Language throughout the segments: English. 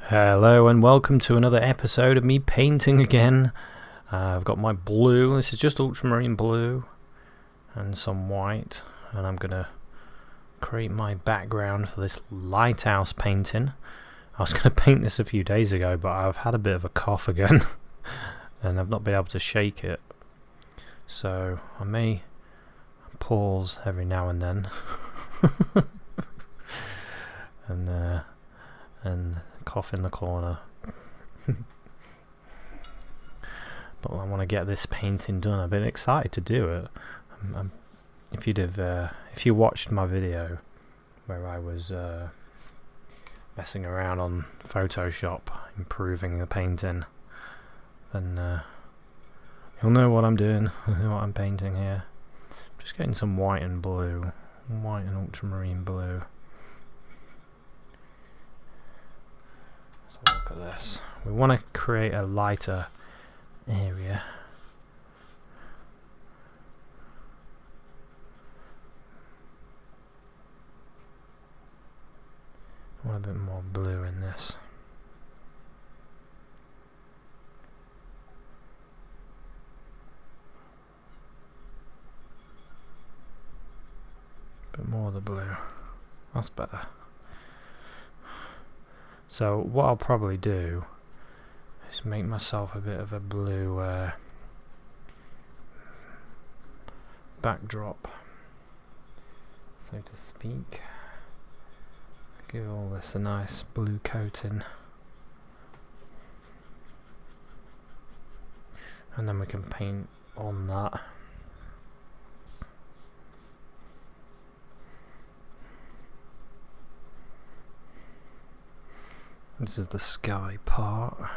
Hello and welcome to another episode of me painting again. I've got my blue, this is just ultramarine blue and some white, and I'm going to create my background for this Lighthouse painting. I was going to paint this a few days ago, but I've had a bit of a cough again and I've not been able to shake it, so I may pause every now and then and cough in the corner. But I want to get this painting done. I've been excited to do it. If you watched my video where I was messing around on Photoshop improving the painting, then you'll know what I'm doing, what I'm painting here. Just getting some white and blue, white and ultramarine blue. Let's have a look at this. We want to create a lighter area. I want a bit more blue in this. A bit more of the blue. That's better. So what I'll probably do is make myself a bit of a blue backdrop, so to speak. Give all this a nice blue coating, and then we can paint on that. This is the sky part. I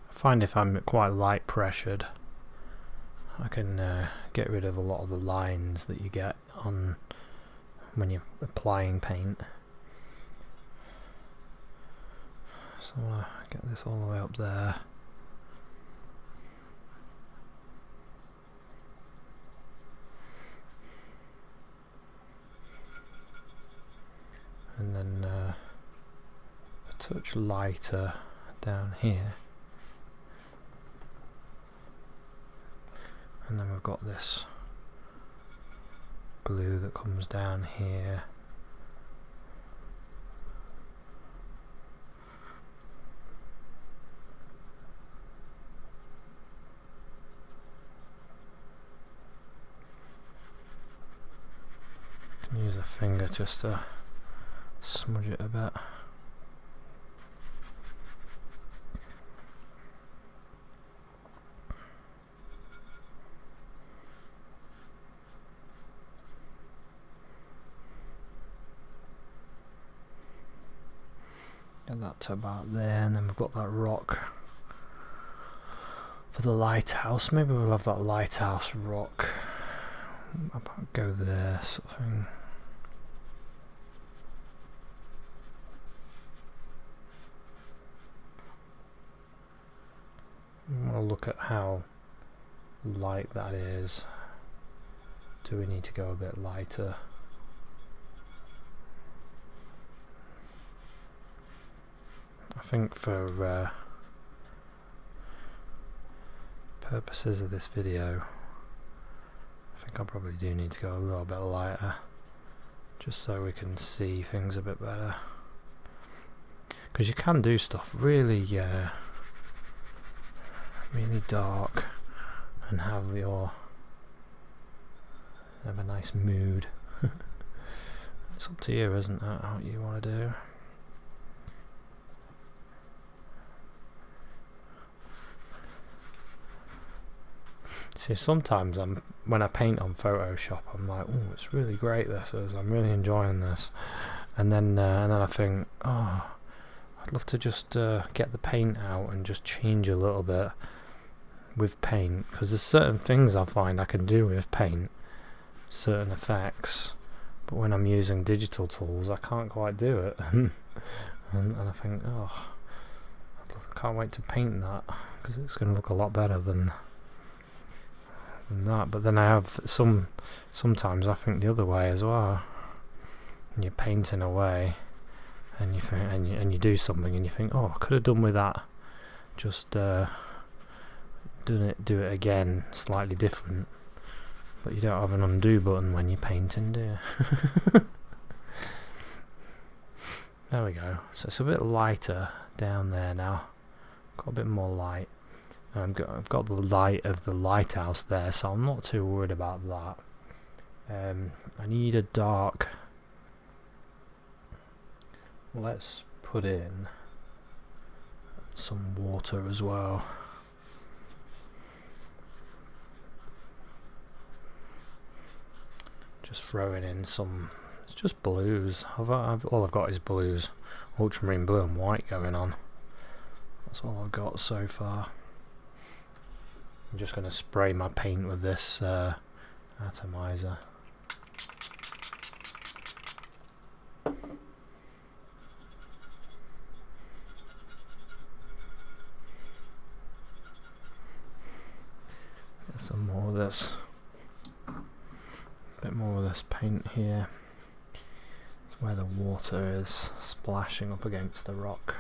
find if I'm quite light pressured, I can get rid of a lot of the lines that you get on when you're applying paint. So I'll get this all the way up there. And then a touch lighter down here. And then we've got this blue that comes down here. Can use a finger just to smudge it a bit. Get that to about there, and then we've got that rock for the lighthouse. Maybe we'll have that lighthouse rock about go there, sort of thing. I want to look at how light that is. Do we need to go a bit lighter? I think for purposes of this video, I think I probably do need to go a little bit lighter, just so we can see things a bit better. Because you can do stuff really, really dark and have a nice mood. It's up to you, isn't it, what you want to do. See, sometimes when I paint on Photoshop, I'm like, oh, it's really great, this is, I'm really enjoying this, and then I think, oh, I'd love to just get the paint out and just change a little bit with paint, because there's certain things I find I can do with paint, certain effects but when I'm using digital tools I can't quite do it. and I think, oh, I can't wait to paint that, because it's going to look a lot better than that. But then I have sometimes I think the other way as well. And you're painting away, and you think, and you do something, and you think, oh, I could have done with that. Just do it again, slightly different. But you don't have an undo button when you're painting, do you? There we go. So it's a bit lighter down there now. Got a bit more light. I've got the light of the lighthouse there, so I'm not too worried about that. I need a dark. Let's put in some water as well. Just throwing in some. It's just blues. All I've got is blues, ultramarine blue and white going on. That's all I've got so far. I'm just going to spray my paint with this atomizer. Get some more of this. A bit more of this paint here. It's where the water is splashing up against the rock.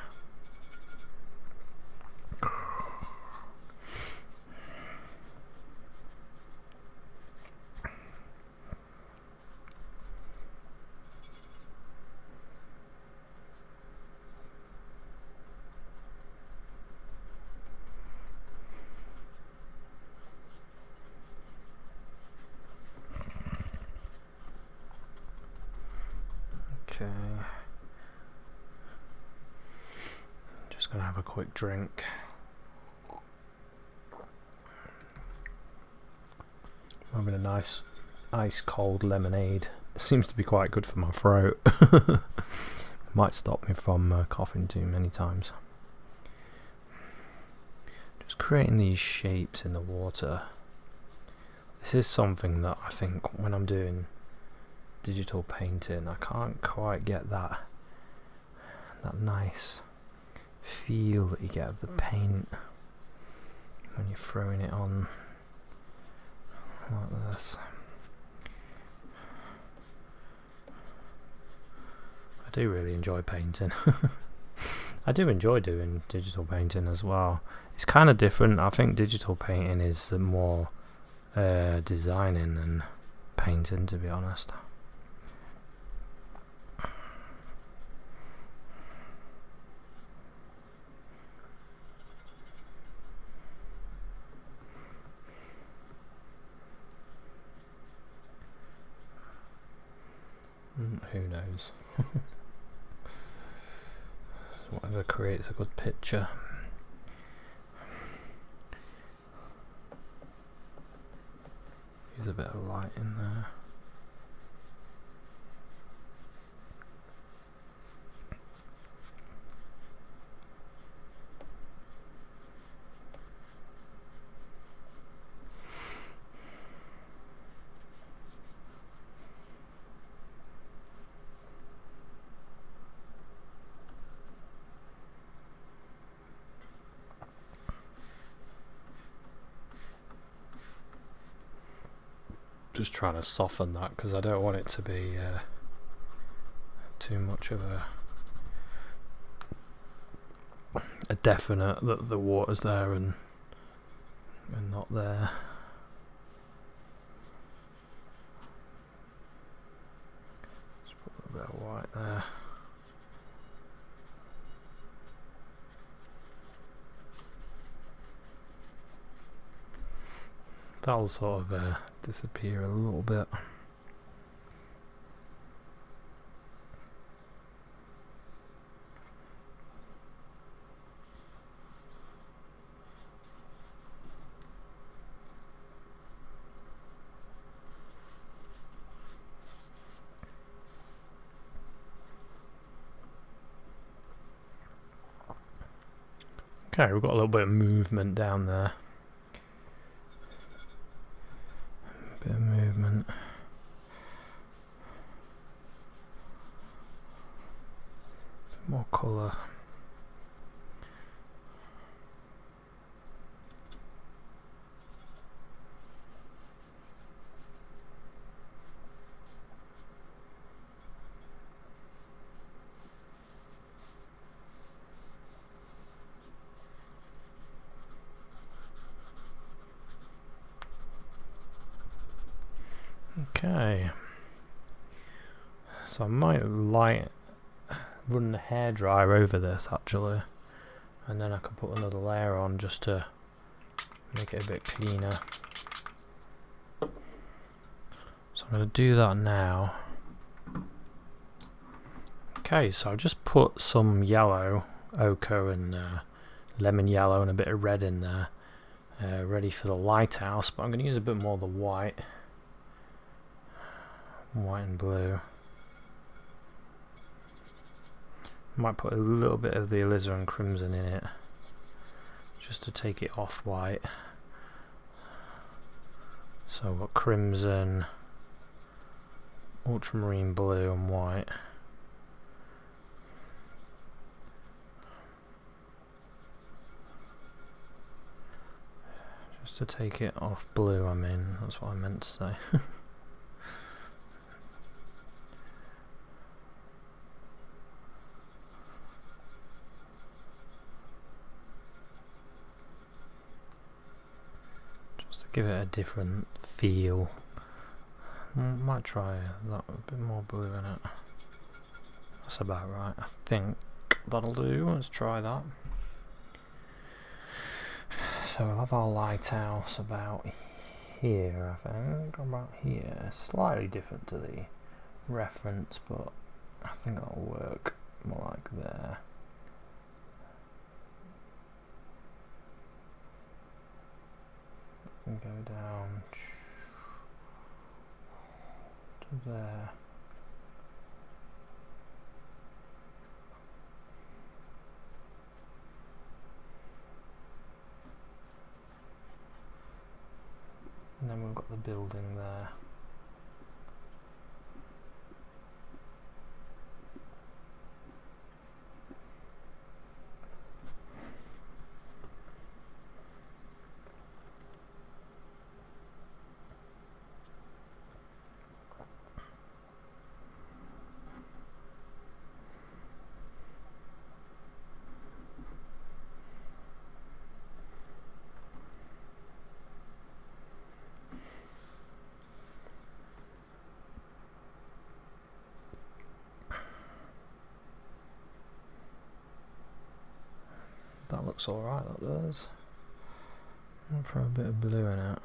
Okay, just gonna have a quick drink. I'm having a nice ice cold lemonade. It seems to be quite good for my throat. Might stop me from coughing too many times. Just creating these shapes in the water. This is something that I think when I'm doing digital painting I can't quite get that nice feel that you get of the paint when you're throwing it on like this. I do really enjoy painting. I do enjoy doing digital painting as well. It's kind of different. I think digital painting is more designing than painting, to be honest. Who knows? Whatever creates a good picture. Use a bit of light in there. Just trying to soften that because I don't want it to be too much of a definite that the water's there and not there. Just put a bit of white there. That'll sort of disappear a little bit. Okay, we've got a little bit of movement down there. Bit of movement. more colour. Okay, so I might run the hairdryer over this actually, and then I can put another layer on just to make it a bit cleaner. So I'm going to do that now. Okay, so I've just put some yellow, ochre and lemon yellow and a bit of red in there, ready for the lighthouse, but I'm going to use a bit more of the white and blue. Might put a little bit of the alizarin crimson in it just to take it off white. So I've got crimson, ultramarine blue and white. Just to take it off blue, I mean, that's what I meant to say. Give it a different feel. Might try that, a bit more blue in it. That's about right. I think that'll do. Let's try that. So we'll have our lighthouse about here, I think. About here. Slightly different to the reference, but I think that'll work more like there. And go down to there. And then we've got the building there. That looks alright, that does. I'll throw a bit of blue in it.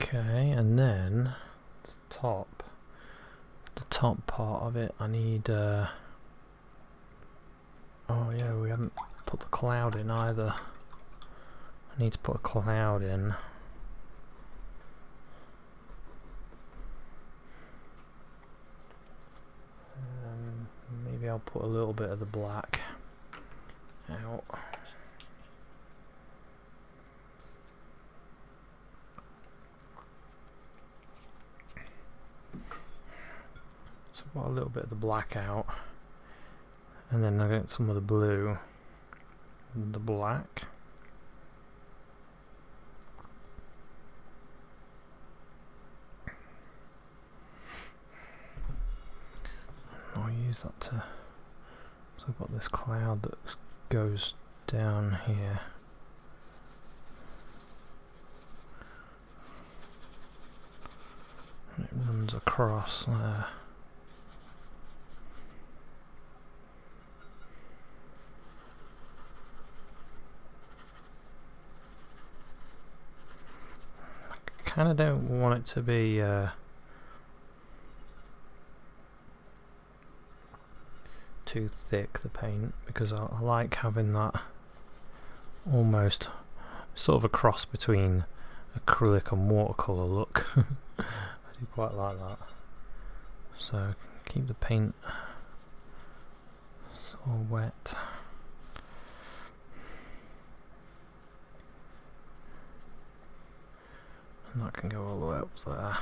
Okay, and then the top part of it, I need oh yeah, we haven't put the cloud in either. I need to put a cloud in. Maybe I'll put a little bit of the black out. So I've got a little bit of the black out, and then I get some of the blue and the black. I'll use that to, so I've got this cloud that goes down here. And it runs across there. I kind of don't want it to be too thick, the paint, because I like having that almost sort of a cross between acrylic and watercolour look. I do quite like that. So keep the paint sort of wet. And that can go all the way up there.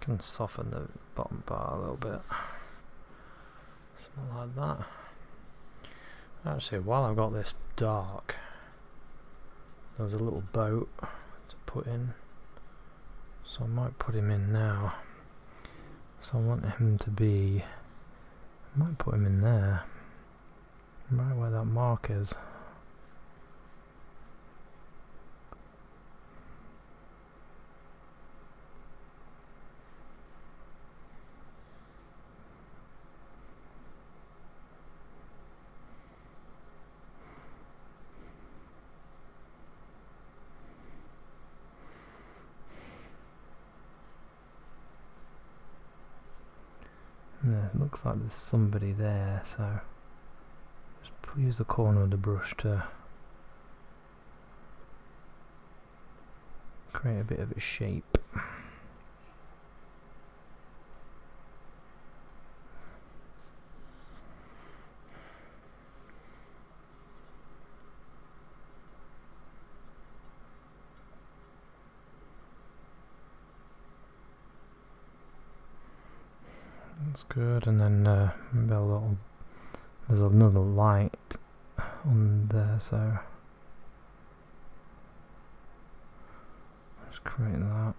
Can soften the bottom bar a little bit, something like that. Actually, while I've got this dark, there was a little boat to put in, so I might put him in now. So I want him to be, I might put him in there, right where that mark is. Yeah, it looks like there's somebody there, so just use the corner of the brush to create a bit of a shape. That's good, and then maybe a little, there's another light on there, so let's create that.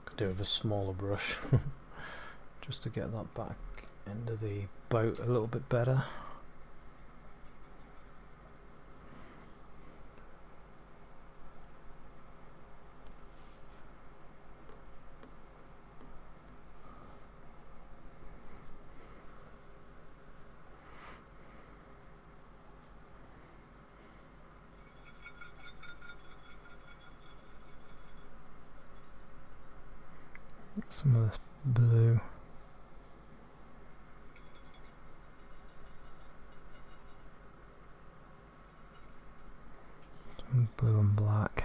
Could do it with a smaller brush just to get that back end of the boat a little bit better. Some of this blue. Some blue and black.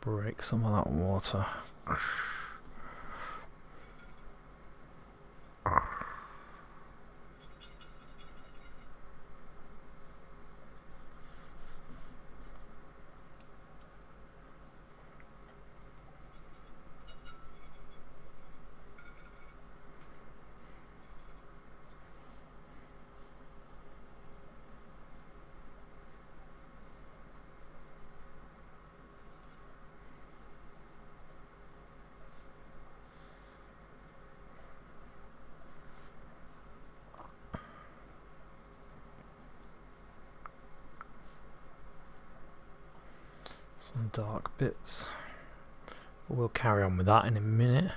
Break some of that water. Some dark bits. But we'll carry on with that in a minute.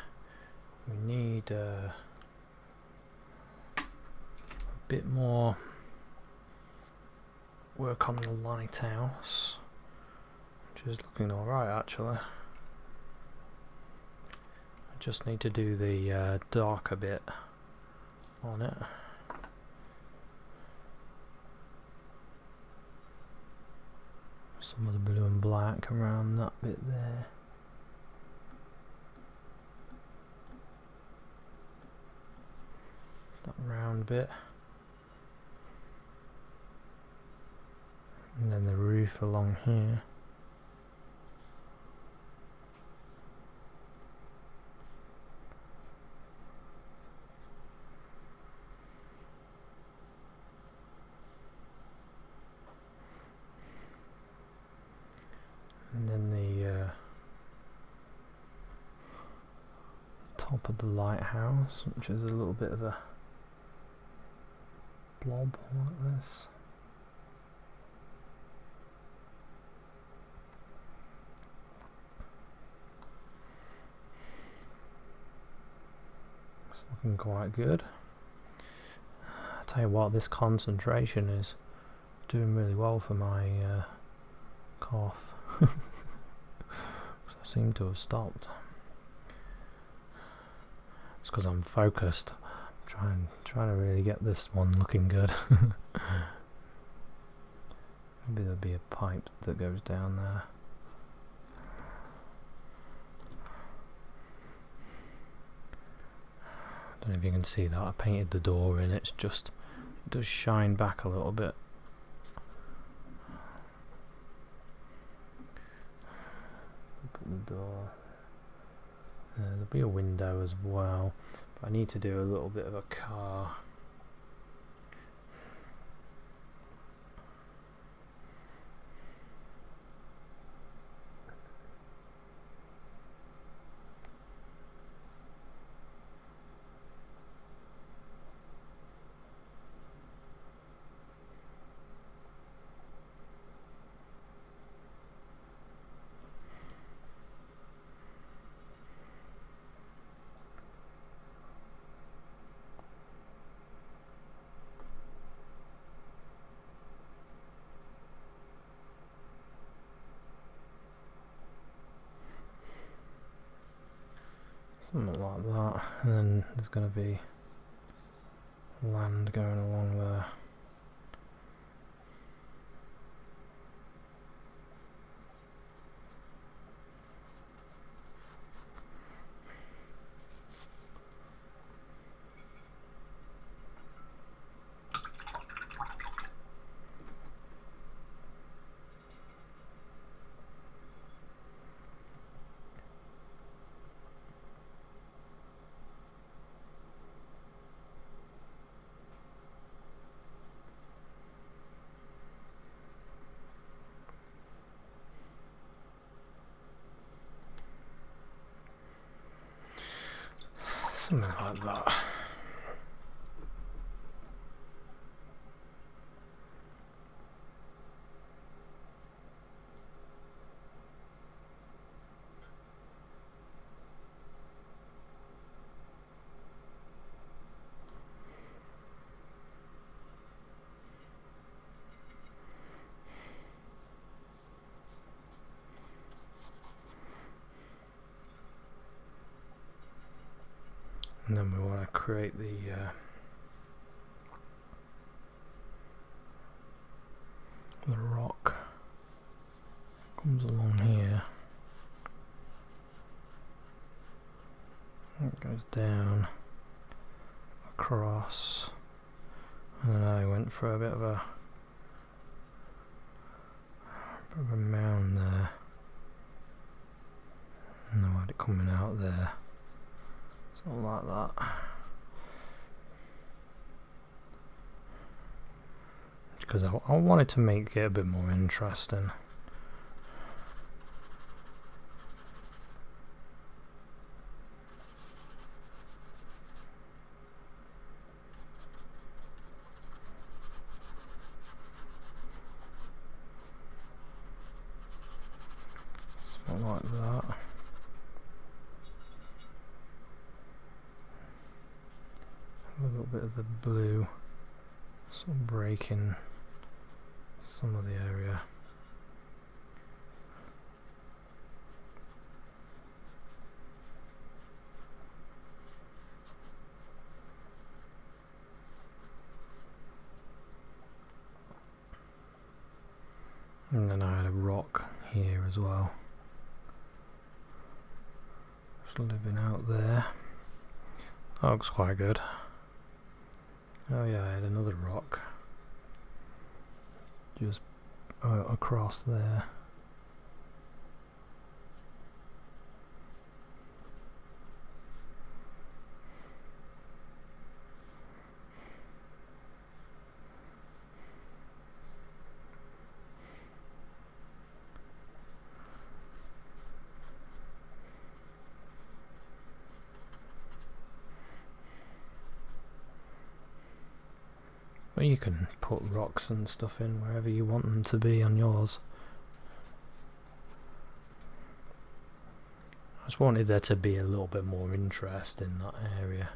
We need a bit more work on the lighthouse, which is looking alright actually. I just need to do the darker bit on it. Some of the blue and black around that bit there. That round bit. And then the roof along here. And then the top of the lighthouse, which is a little bit of a blob like this. It's looking quite good. I tell you what, this concentration is doing really well for my cough. I seem to have stopped. It's because I'm focused. I'm trying to really get this one looking good. Maybe there'll be a pipe that goes down there. I don't know if you can see that. I painted the door in. It does shine back a little bit. Put the door. There'll be a window as well, but I need to do a little bit of a car. Something like that, and then there's going to be land going along there. Something like that. And then we want to create the rock. Comes along here. It goes down, across, and then I went for a bit of a mound there. And I had it coming out there. Something like that. Because I wanted to make it a bit more interesting. Something like that. A little bit of the blue sort of breaking some of the area. And then I had a rock here as well. Just living out there. That looks quite good. Oh yeah, I had another rock just across there. But But you can put rocks and stuff in wherever you want them to be on yours. I just wanted there to be a little bit more interest in that area.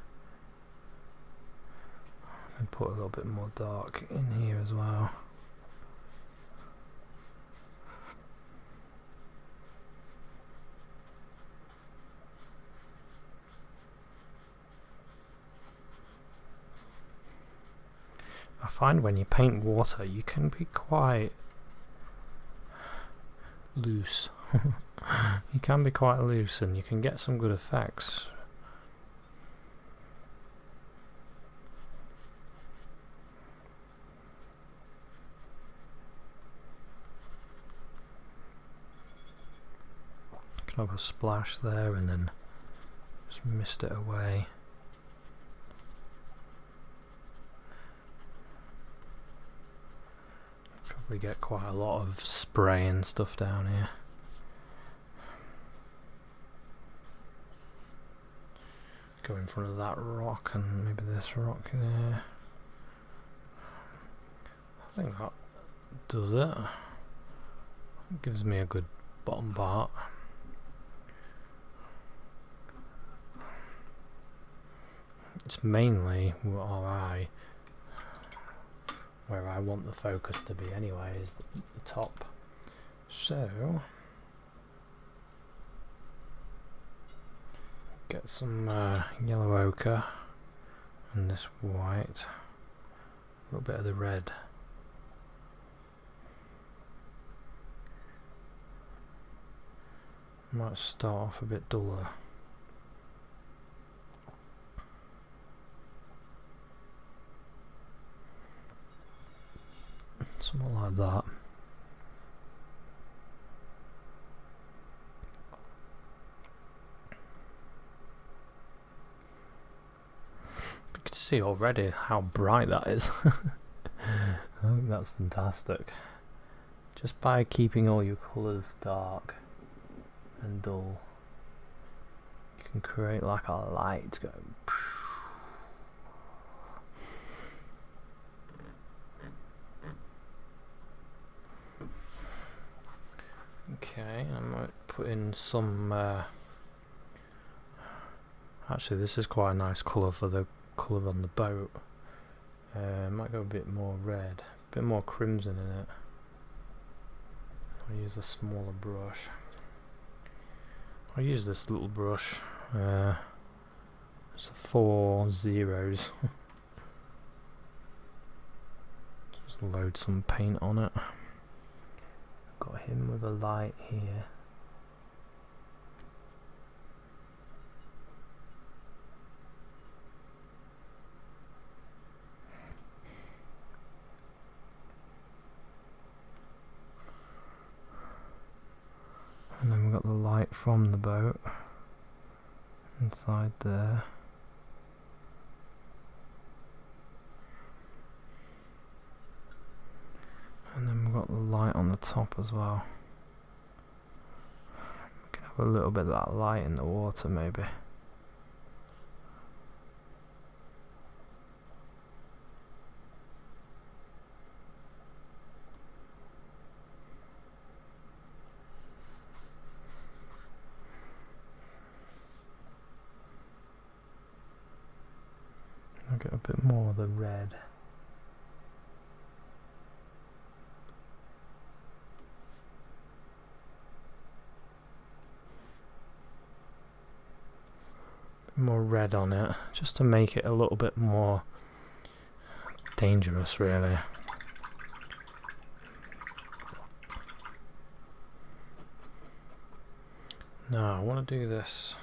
And put a little bit more dark in here as well. I find when you paint water you can be quite loose. You can be quite loose and you can get some good effects. Can have a splash there and then just mist it away. Probably get quite a lot of spray and stuff down here. Go in front of that rock and maybe this rock there. I think that does it. It gives me a good bottom part. It's mainly where I want the focus to be anyway, is the top. So get some yellow ochre and this white, a little bit of the red. Might start off a bit duller. Something like that. You can see already how bright that is. I think that's fantastic. Just by keeping all your colours dark and dull, you can create like a light going. Okay, I might put in some. Actually, this is quite a nice colour for the colour on the boat. Might go a bit more red, a bit more crimson in it. I'll use a smaller brush. I'll use this little brush. It's 4 zeros. Just load some paint on it. Got him with a light here. And then we've got the light from the boat inside there. And then we've got the light on the top as well. We can have a little bit of that light in the water maybe. I'll get a bit more of the red. More red on it, just to make it a little bit more dangerous, really. Now I want to do this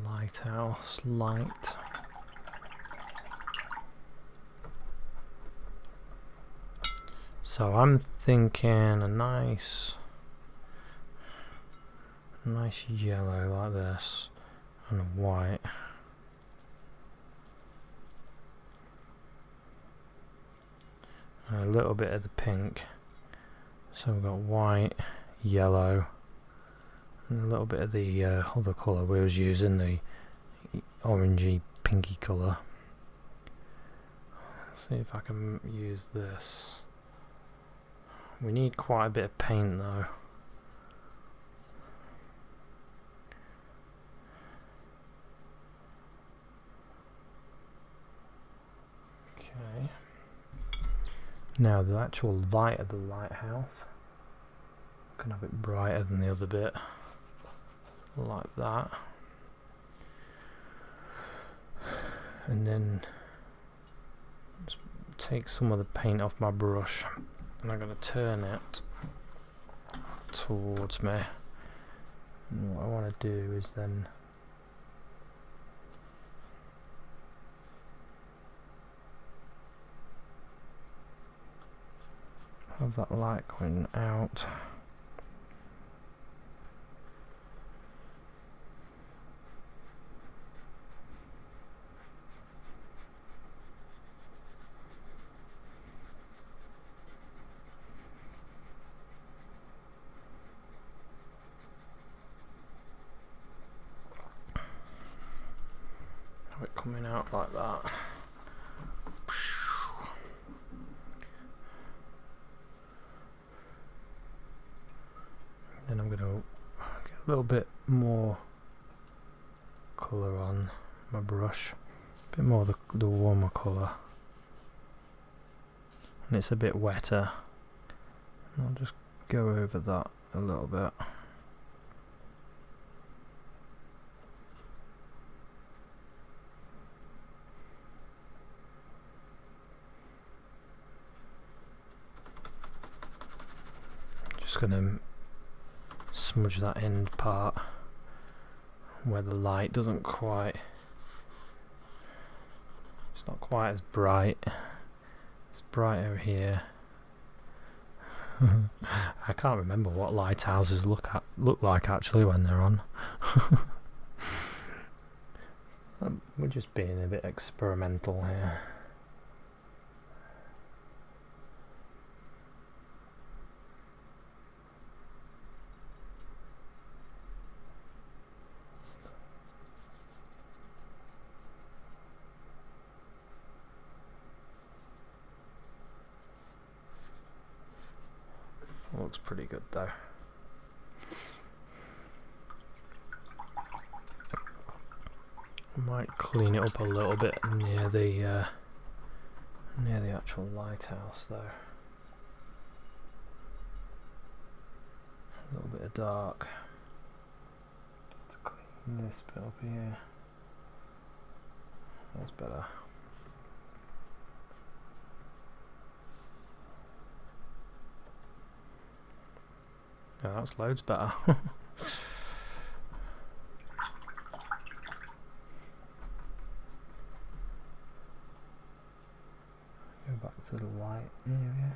lighthouse light. So I'm thinking a nice yellow like this and a white. And a little bit of the pink. So we've got white, yellow, and a little bit of the other colour we was using, the orangey pinky colour. Let's see if I can use this. We need quite a bit of paint though. Okay. Now the actual light of the lighthouse, I can have it brighter than the other bit, like that. And then just take some of the paint off my brush, and I'm going to turn it towards me. And what I want to do is then have that light going out. Have it coming out like that. Then I'm going to get a little bit more colour on my brush, a bit more the warmer colour, and it's a bit wetter. And I'll just go over that a little bit. Just going to smudge that end part where the light doesn't quite, it's not quite as bright. It's brighter here. I can't remember what lighthouses look like actually when they're on. We're just being a bit experimental here. Looks pretty good though. Might clean it up a little bit near the actual lighthouse though. A little bit of dark. Just to clean this bit up here. That's better. Yeah, that's loads better. Go back to the light area.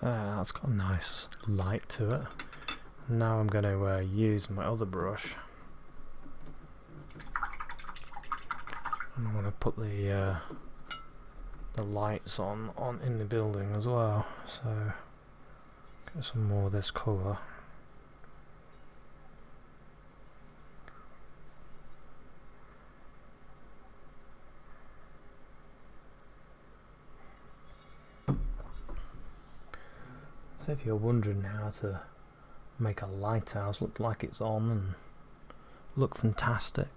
That's got a nice light to it. Now I'm going to use my other brush. And I'm going to put the lights on in the building as well. So get some more of this colour. So if you're wondering how to make a lighthouse look like it's on and look fantastic,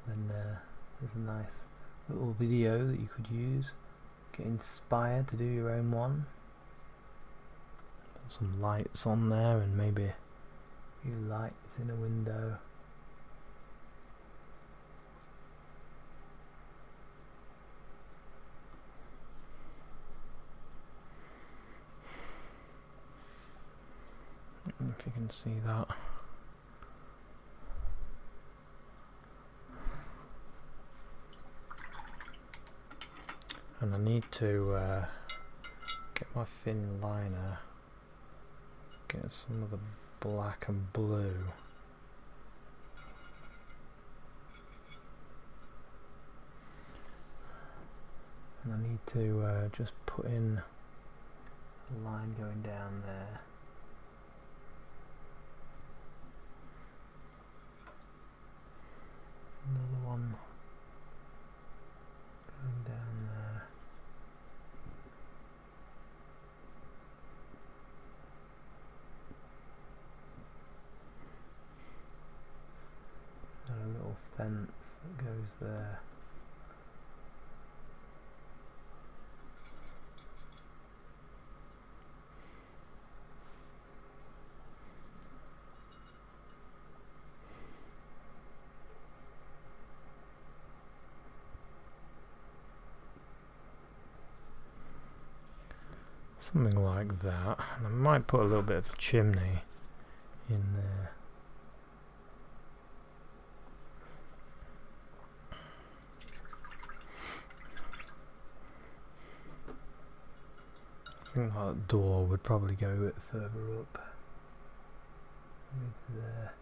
then there's a nice little video that you could use. Get inspired to do your own one. Put some lights on there and maybe a few lights in a window. If you can see that. And I need to get my thin liner get some of the black and blue. And I need to just put in a line going down there. Another one going down there. And a little fence that goes there. Something like that, and I might put a little bit of a chimney in there. I think that door would probably go a bit further up. Maybe there.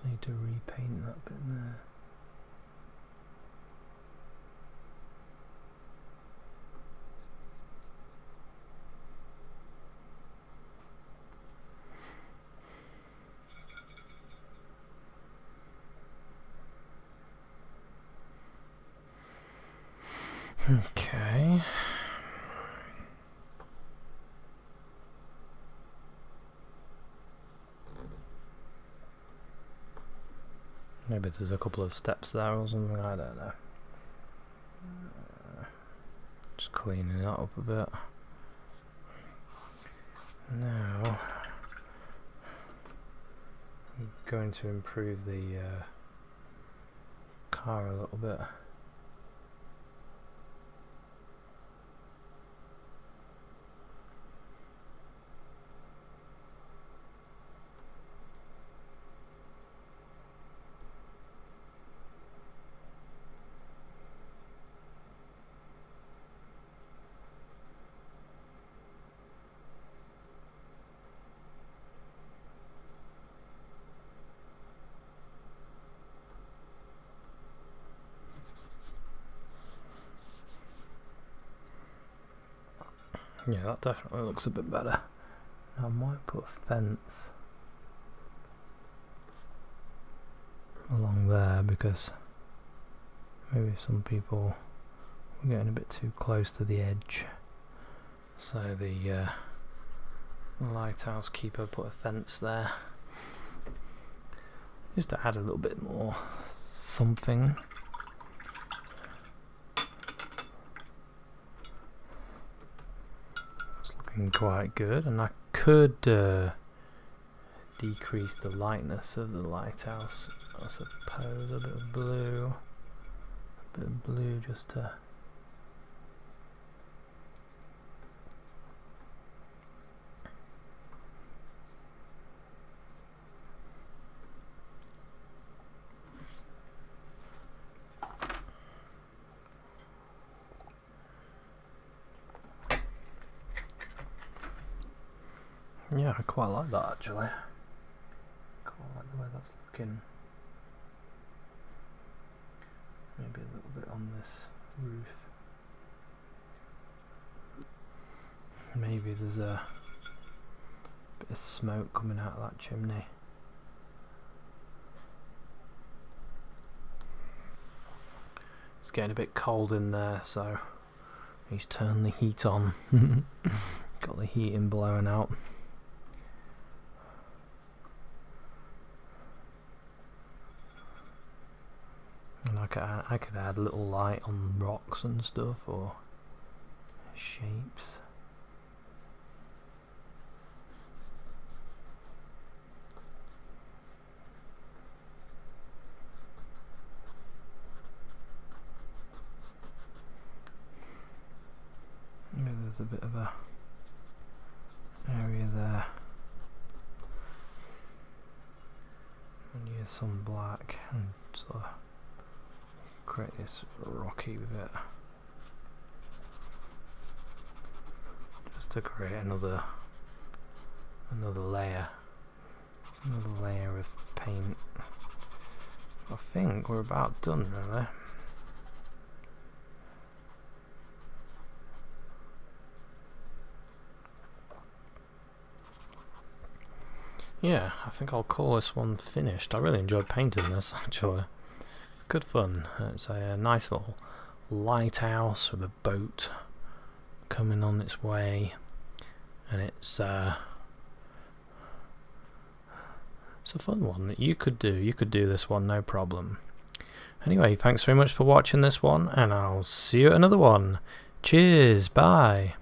Need to repaint that bit there. Okay. Maybe there's a couple of steps there or something, I don't know. Just cleaning that up a bit. Now, I'm going to improve the car a little bit. Yeah, that definitely looks a bit better. Now I might put a fence along there because maybe some people were getting a bit too close to the edge. So the lighthouse keeper put a fence there just to add a little bit more something. Quite good, and I could decrease the lightness of the lighthouse, I suppose. A bit of blue just to yeah, I quite like that actually. Quite like the way that's looking. Maybe a little bit on this roof. Maybe there's a bit of smoke coming out of that chimney. It's getting a bit cold in there, so he's turned the heat on. Got the heating blowing out. And I I could add a little light on rocks and stuff, or shapes. Maybe there's a bit of a area there. And use some black and sort of create this rocky bit, just to create another layer of paint. I think we're about done, really. Yeah, I think I'll call this one finished. I really enjoyed painting this, actually. Good fun. It's a nice little lighthouse with a boat coming on its way, and it's a fun one that you could do. You could do this one, no problem. Anyway, thanks very much for watching this one, and I'll see you at another one. Cheers, bye.